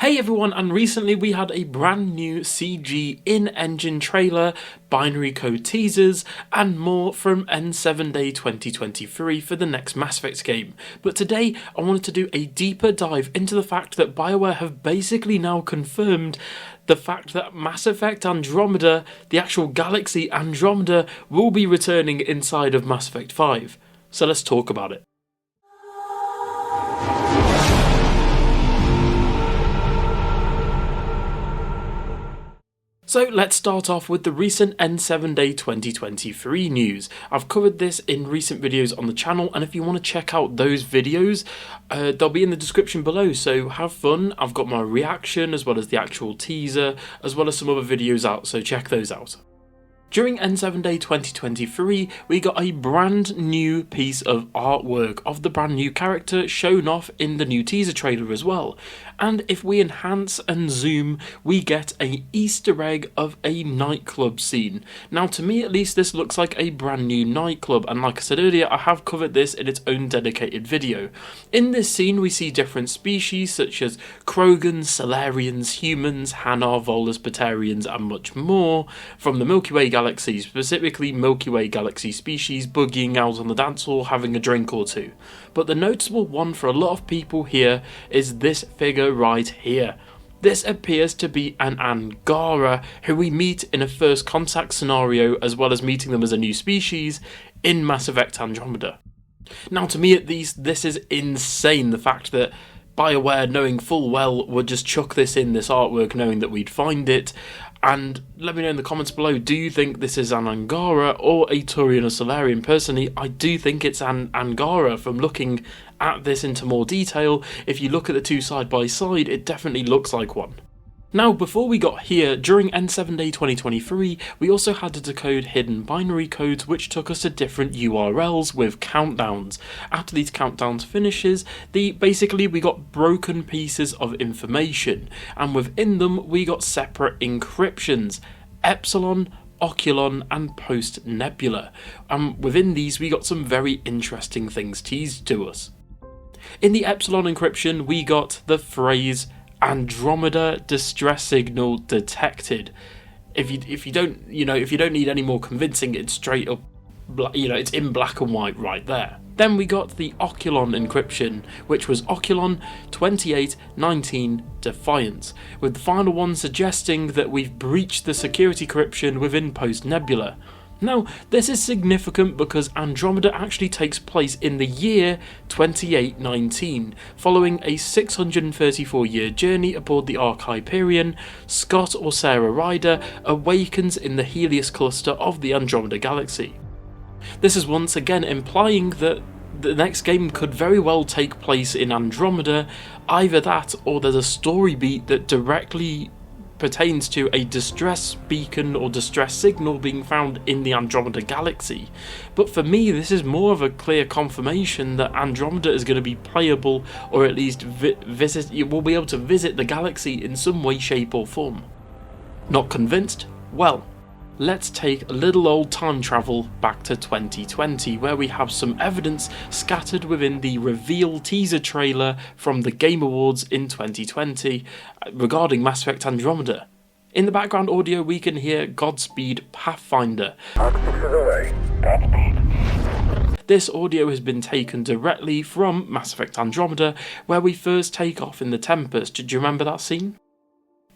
Hey everyone, and recently we had a brand new CG in-engine trailer, binary code teasers, and more from N7 Day 2023 for the next Mass Effect game. But today I wanted to do a deeper dive into the fact that Bioware have basically now confirmed the fact that Mass Effect Andromeda, the actual galaxy Andromeda, will be returning inside of Mass Effect 5. So let's talk about it. So let's start off with the recent N7 Day 2023 news. I've covered this in recent videos on the channel, and if you want to check out those videos, they'll be in the description below, so have fun. I've got my reaction as well as the actual teaser, as well as some other videos out, so check those out. During N7 Day 2023, we got a brand new piece of artwork of the brand new character shown off in the new teaser trailer as well. And if we enhance and zoom, we get an Easter egg of a nightclub scene. Now, to me at least, this looks like a brand new nightclub, and like I said earlier, I have covered this in its own dedicated video. In this scene, we see different species such as Krogans, Solarians, humans, Hanar, Volus, Batarians, and much more from the Milky Way galaxy, specifically Milky Way galaxy species boogieing out on the dance hall having a drink or two. But the noticeable one for a lot of people here is this figure right here. This appears to be an Angara who we meet in a first contact scenario, as well as meeting them as a new species in Mass Effect Andromeda. Now, to me at least, this is insane, the fact that Bioware, knowing full well, would just chuck this in this artwork knowing that we'd find it. And let me know in the comments below, do you think this is an Angara or a Turian or Solarian? Personally, I do think it's an Angara from looking at this into more detail. If you look at the two side by side, it definitely looks like one. Now, before we got here, during N7 Day 2023, we also had to decode hidden binary codes which took us to different URLs with countdowns. After these countdowns finishes, basically we got broken pieces of information, and within them we got separate encryptions: Epsilon, Oculon, and Post Nebula. And within these we got some very interesting things teased to us. In the Epsilon encryption, we got the phrase Andromeda distress signal detected. If you don't need any more convincing, it's straight up, it's in black and white right there. Then we got the Oculon encryption, which was Oculon 2819 Defiance, with the final one suggesting that we've breached the security encryption within Post Nebula. Now, this is significant because Andromeda actually takes place in the year 2819. Following a 634-year journey aboard the Ark Hyperion, Scott or Sarah Ryder awakens in the Helios cluster of the Andromeda galaxy. This is once again implying that the next game could very well take place in Andromeda. Either that, or there's a story beat that directly pertains to a distress beacon or distress signal being found in the Andromeda galaxy. But for me, this is more of a clear confirmation that Andromeda is going to be playable, or at least you will be able to visit the galaxy in some way, shape or form. Not convinced? Well, let's take a little old time travel back to 2020, where we have some evidence scattered within the reveal teaser trailer from the Game Awards in 2020 regarding Mass Effect Andromeda. In the background audio, we can hear Godspeed Pathfinder. This audio has been taken directly from Mass Effect Andromeda, where we first take off in the Tempest. Do you remember that scene?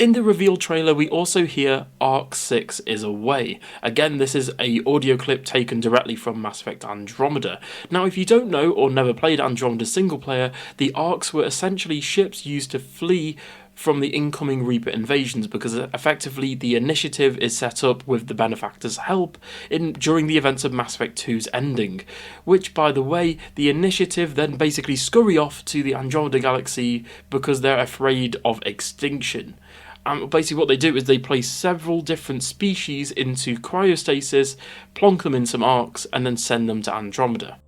In the reveal trailer, we also hear Arc 6 is away. Again, this is an audio clip taken directly from Mass Effect Andromeda. Now, if you don't know or never played Andromeda single player, the Arcs were essentially ships used to flee from the incoming Reaper invasions, because effectively the initiative is set up with the Benefactor's help during the events of Mass Effect 2's ending, which, by the way, the initiative then basically scurry off to the Andromeda galaxy because they're afraid of extinction. Basically what they do is they place several different species into cryostasis, plonk them in some arcs, and then send them to Andromeda.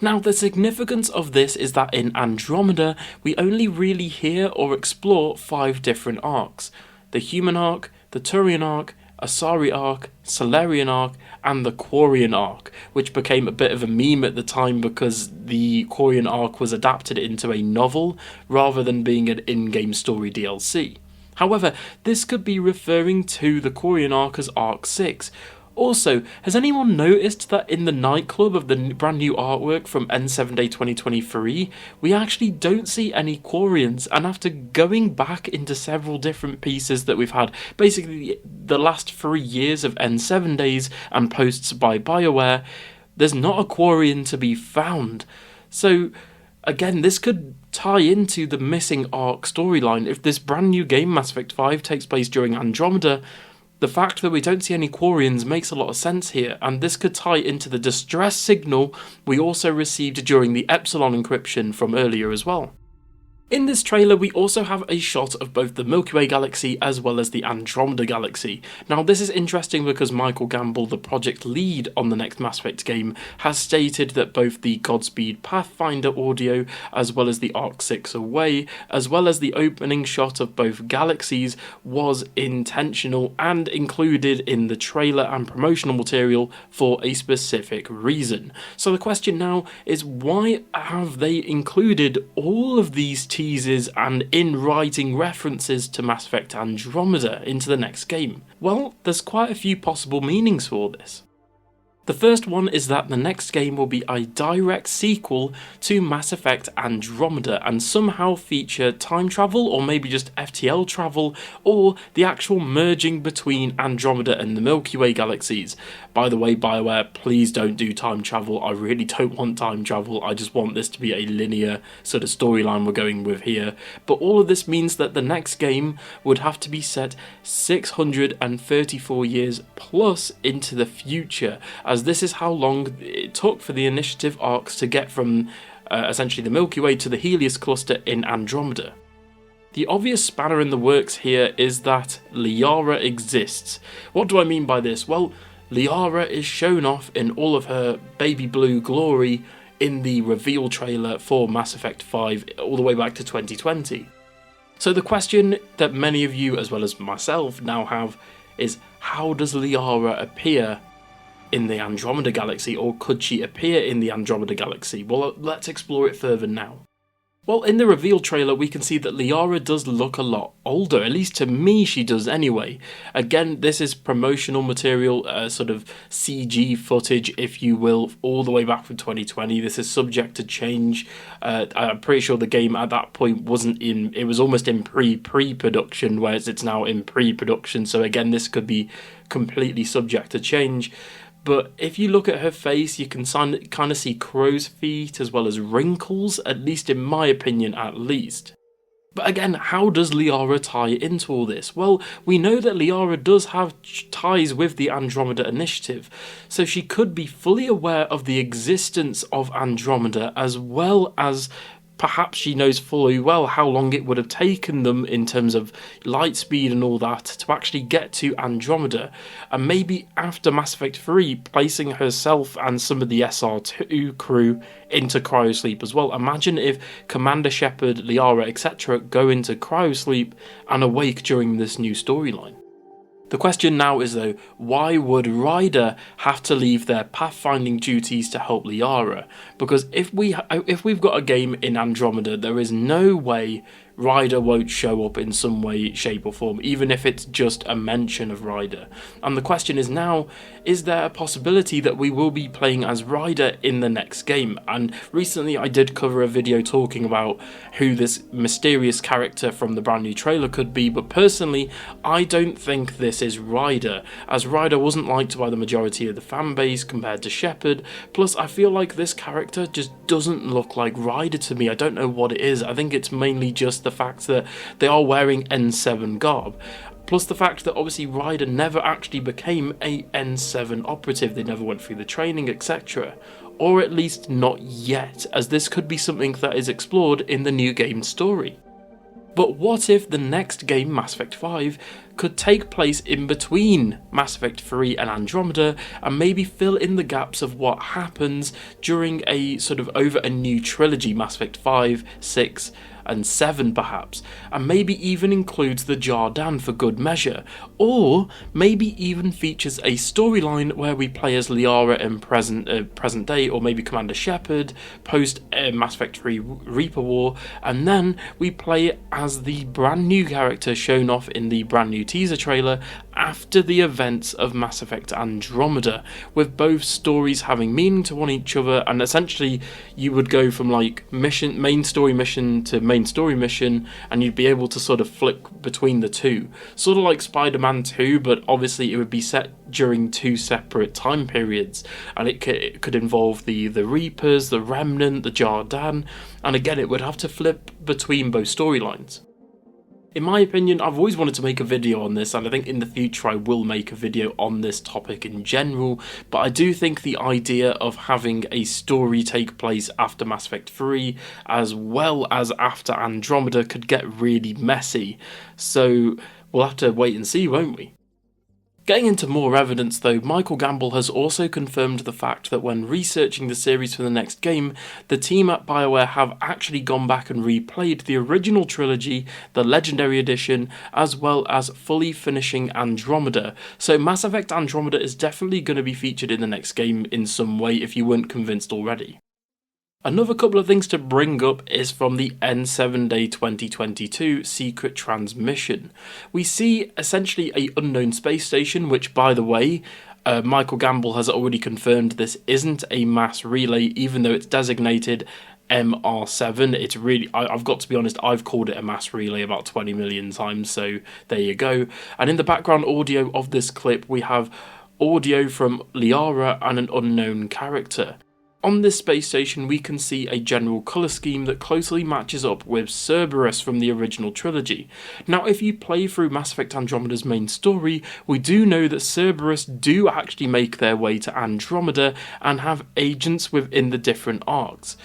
Now, the significance of this is that in Andromeda, we only really hear or explore 5 different arcs: the human arc, the Turian arc, Asari arc, Solarian arc, and the Quarian arc, which became a bit of a meme at the time because the Quarian arc was adapted into a novel rather than being an in-game story DLC. However, this could be referring to the Quarian arc as Arc 6. Also, has anyone noticed that in the nightclub of the brand new artwork from N7 Day 2023, we actually don't see any Quarians, and after going back into several different pieces that we've had, basically the last 3 years of N7 Days and posts by Bioware, there's not a Quarian to be found. So, again, this could tie into the missing Arc storyline. If this brand new game, Mass Effect 5, takes place during Andromeda, the fact that we don't see any Quarians makes a lot of sense here, and this could tie into the distress signal we also received during the Epsilon encryption from earlier as well. In this trailer, we also have a shot of both the Milky Way galaxy as well as the Andromeda galaxy. Now, this is interesting because Michael Gamble, the project lead on the next Mass Effect game, has stated that both the Godspeed Pathfinder audio as well as the Arc 6 Away, as well as the opening shot of both galaxies, was intentional and included in the trailer and promotional material for a specific reason. So the question now is, why have they included all of these teasers and in-writing references to Mass Effect Andromeda into the next game? Well, there's quite a few possible meanings for this. The first one is that the next game will be a direct sequel to Mass Effect Andromeda and somehow feature time travel, or maybe just FTL travel, or the actual merging between Andromeda and the Milky Way galaxies. By the way, Bioware, please don't do time travel. I really don't want time travel. I just want this to be a linear sort of storyline we're going with here. But all of this means that the next game would have to be set 634 years plus into the future, as this is how long it took for the initiative arcs to get from essentially the Milky Way to the Helios cluster in Andromeda. The obvious spanner in the works here is that Liara exists. What do I mean by this? Well, Liara is shown off in all of her baby blue glory in the reveal trailer for Mass Effect 5 all the way back to 2020. So the question that many of you, as well as myself, now have is, how does Liara appear in the Andromeda galaxy, or could she appear in the Andromeda galaxy? Well, let's explore it further now. Well, in the reveal trailer, we can see that Liara does look a lot older, at least to me she does anyway. Again, this is promotional material, sort of CG footage, if you will, all the way back from 2020. This is subject to change. I'm pretty sure the game at that point wasn't in, it was almost in pre-production, whereas it's now in pre-production. So again, this could be completely subject to change. But if you look at her face, you can kind of see crow's feet as well as wrinkles, at least in my opinion at least. But again, how does Liara tie into all this? Well, we know that Liara does have ties with the Andromeda Initiative, so she could be fully aware of the existence of Andromeda, as well as perhaps she knows fully well how long it would have taken them in terms of light speed and all that to actually get to Andromeda, and maybe after Mass Effect 3 placing herself and some of the SR2 crew into cryosleep as well. Imagine if Commander Shepard, Liara, etc. go into cryosleep and awake during this new storyline. The question now is though, why would Ryder have to leave their pathfinding duties to help Liara? Because if we've got a game in Andromeda, there is no way Ryder won't show up in some way, shape or form, even if it's just a mention of Ryder. And the question is now, is there a possibility that we will be playing as Ryder in the next game? And recently I did cover a video talking about who this mysterious character from the brand new trailer could be, but personally I don't think this is Ryder, as Ryder wasn't liked by the majority of the fan base compared to Shepard. Plus I feel like this character just doesn't look like Ryder to me. I don't know what it is. I think it's mainly just the fact that they are wearing N7 garb, plus the fact that obviously Ryder never actually became a N7 operative. They never went through the training, etc. Or at least not yet, as this could be something that is explored in the new game story. But what if the next game, Mass Effect 5, could take place in between Mass Effect 3 and Andromeda, and maybe fill in the gaps of what happens during a sort of over a new trilogy, Mass Effect 5, 6, and 7 perhaps, and maybe even includes the Jardan for good measure, or maybe even features a storyline where we play as Liara in present day, or maybe Commander Shepard post Mass Effect 3 Reaper War, and then we play as the brand new character shown off in the brand new teaser trailer after the events of Mass Effect Andromeda, with both stories having meaning to one each other, and essentially you would go from like main story mission to main story mission, and you'd be able to sort of flip between the two, sort of like Spider-Man 2, but obviously it would be set during 2 separate time periods, and it could involve the Reapers, the Remnant, the Jardan, and again it would have to flip between both storylines. In my opinion, I've always wanted to make a video on this, and I think in the future I will make a video on this topic in general, but I do think the idea of having a story take place after Mass Effect 3 as well as after Andromeda could get really messy, so we'll have to wait and see, won't we? Getting into more evidence though, Michael Gambel has also confirmed the fact that when researching the series for the next game, the team at Bioware have actually gone back and replayed the original trilogy, the Legendary Edition, as well as fully finishing Andromeda. So Mass Effect Andromeda is definitely going to be featured in the next game in some way if you weren't convinced already. Another couple of things to bring up is from the N7 Day 2022 secret transmission. We see essentially an unknown space station, which by the way, Michael Gambel has already confirmed this isn't a mass relay, even though it's designated MR7. It's really, I've got to be honest, I've called it a mass relay about 20 million times, so there you go. And in the background audio of this clip, we have audio from Liara and an unknown character. On this space station we can see a general colour scheme that closely matches up with Cerberus from the original trilogy. Now if you play through Mass Effect Andromeda's main story, we do know that Cerberus do actually make their way to Andromeda and have agents within the different arcs.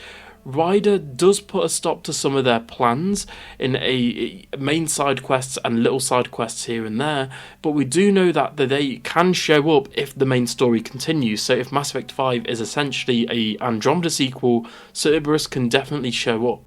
Ryder does put a stop to some of their plans in a main side quests and little side quests here and there, but we do know that they can show up if the main story continues. So if Mass Effect 5 is essentially a Andromeda sequel, Cerberus can definitely show up.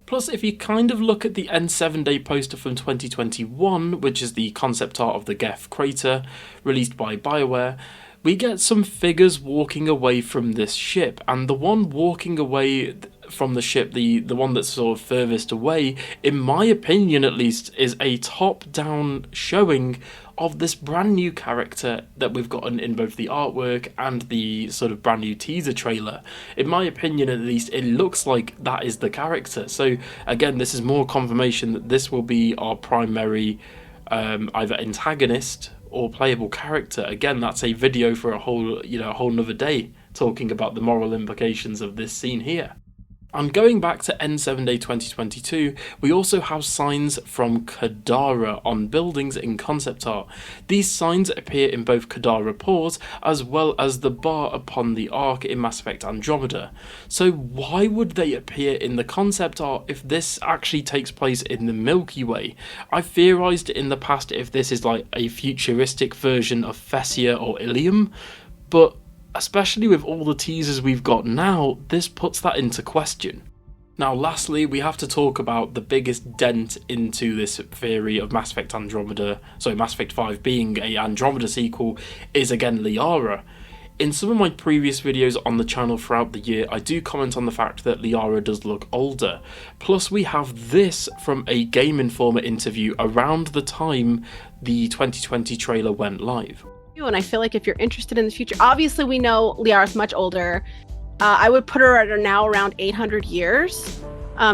Plus, if you kind of look at the N7 Day poster from 2021, which is the concept art of the Geth crater, released by Bioware, we get some figures walking away from this ship, and the one walking away from the ship, the one that's sort of furthest away, in my opinion at least, is a top-down showing of this brand new character that we've gotten in both the artwork and the sort of brand new teaser trailer. In my opinion at least, it looks like that is the character. So again, this is more confirmation that this will be our primary either antagonist or playable character. Again, that's a video for a whole nother day, talking about the moral implications of this scene here. And going back to N7 Day 2022, we also have signs from Kadara on buildings in concept art. These signs appear in both Kadara Port as well as the bar upon the Ark in Mass Effect Andromeda. So why would they appear in the concept art if this actually takes place in the Milky Way? I theorised in the past if this is like a futuristic version of Fessia or Ilium, but especially with all the teasers we've got now, this puts that into question. Now lastly, we have to talk about the biggest dent into this theory of Mass Effect 5 being a Andromeda sequel is again Liara. In some of my previous videos on the channel throughout the year, I do comment on the fact that Liara does look older. Plus we have this from a Game Informer interview around the time the 2020 trailer went live. And I feel like if you're interested in the future, obviously we know Liara's much older. I would put her at now around 800 years,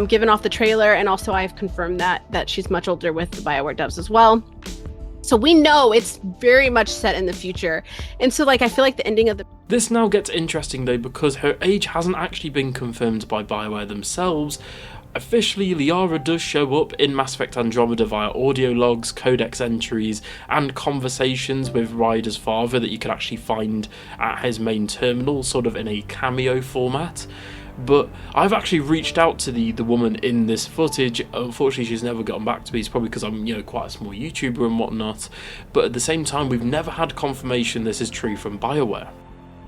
given off the trailer, and also I've confirmed that she's much older with the Bioware dubs as well. So we know it's very much set in the future. And so I feel like the ending of the... This now gets interesting though, because her age hasn't actually been confirmed by Bioware themselves. Officially, Liara does show up in Mass Effect Andromeda via audio logs, codex entries, and conversations with Ryder's father that you can actually find at his main terminal, sort of in a cameo format. But I've actually reached out to the woman in this footage. Unfortunately, she's never gotten back to me. It's probably because I'm quite a small YouTuber and whatnot. But at the same time, we've never had confirmation this is true from Bioware.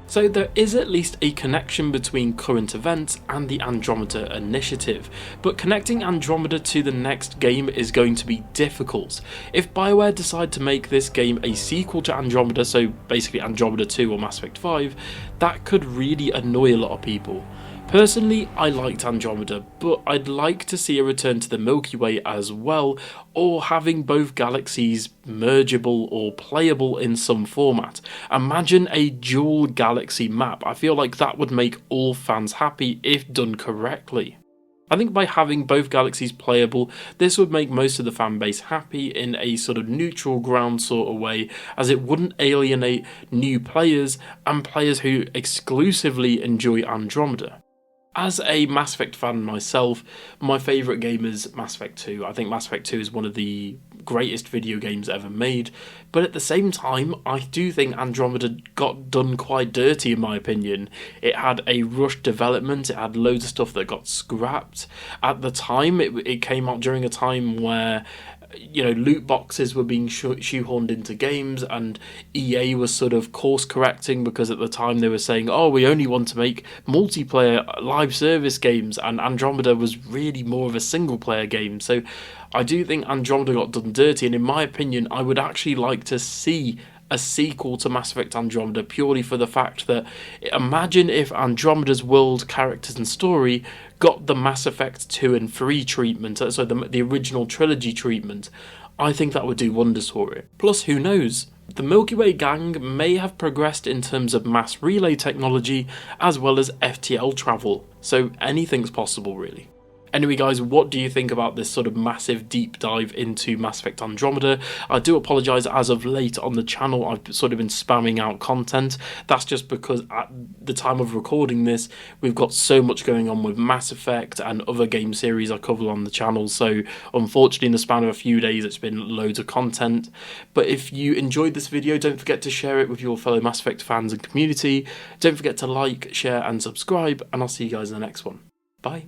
So there is at least a connection between current events and the Andromeda initiative, but connecting Andromeda to the next game is going to be difficult. If Bioware decide to make this game a sequel to Andromeda, so basically Andromeda 2 or Mass Effect 5, that could really annoy a lot of people. Personally, I liked Andromeda, but I'd like to see a return to the Milky Way as well, or having both galaxies mergeable or playable in some format. Imagine a dual galaxy map. I feel like that would make all fans happy if done correctly. I think by having both galaxies playable, this would make most of the fan base happy in a sort of neutral ground sort of way, as it wouldn't alienate new players and players who exclusively enjoy Andromeda. As a Mass Effect fan myself, my favourite game is Mass Effect 2. I think Mass Effect 2 is one of the greatest video games ever made, but at the same time, I do think Andromeda got done quite dirty in my opinion. It had a rushed development, it had loads of stuff that got scrapped. At the time, it came out during a time where loot boxes were being shoehorned into games, and EA was sort of course correcting because at the time they were saying, oh, we only want to make multiplayer live service games, and Andromeda was really more of a single player game. So I do think Andromeda got done dirty, and in my opinion, I would actually like to see a sequel to Mass Effect Andromeda, purely for the fact that imagine if Andromeda's world, characters and story got the Mass Effect 2 and 3 treatment, so the original trilogy treatment. I think that would do wonders for it. Plus, who knows? The Milky Way gang may have progressed in terms of mass relay technology as well as FTL travel, so anything's possible really. Anyway guys, what do you think about this sort of massive deep dive into Mass Effect Andromeda? I do apologise, as of late on the channel I've sort of been spamming out content. That's just because at the time of recording this, we've got so much going on with Mass Effect and other game series I cover on the channel, so unfortunately in the span of a few days it's been loads of content. But if you enjoyed this video, don't forget to share it with your fellow Mass Effect fans and community. Don't forget to like, share and subscribe, and I'll see you guys in the next one. Bye.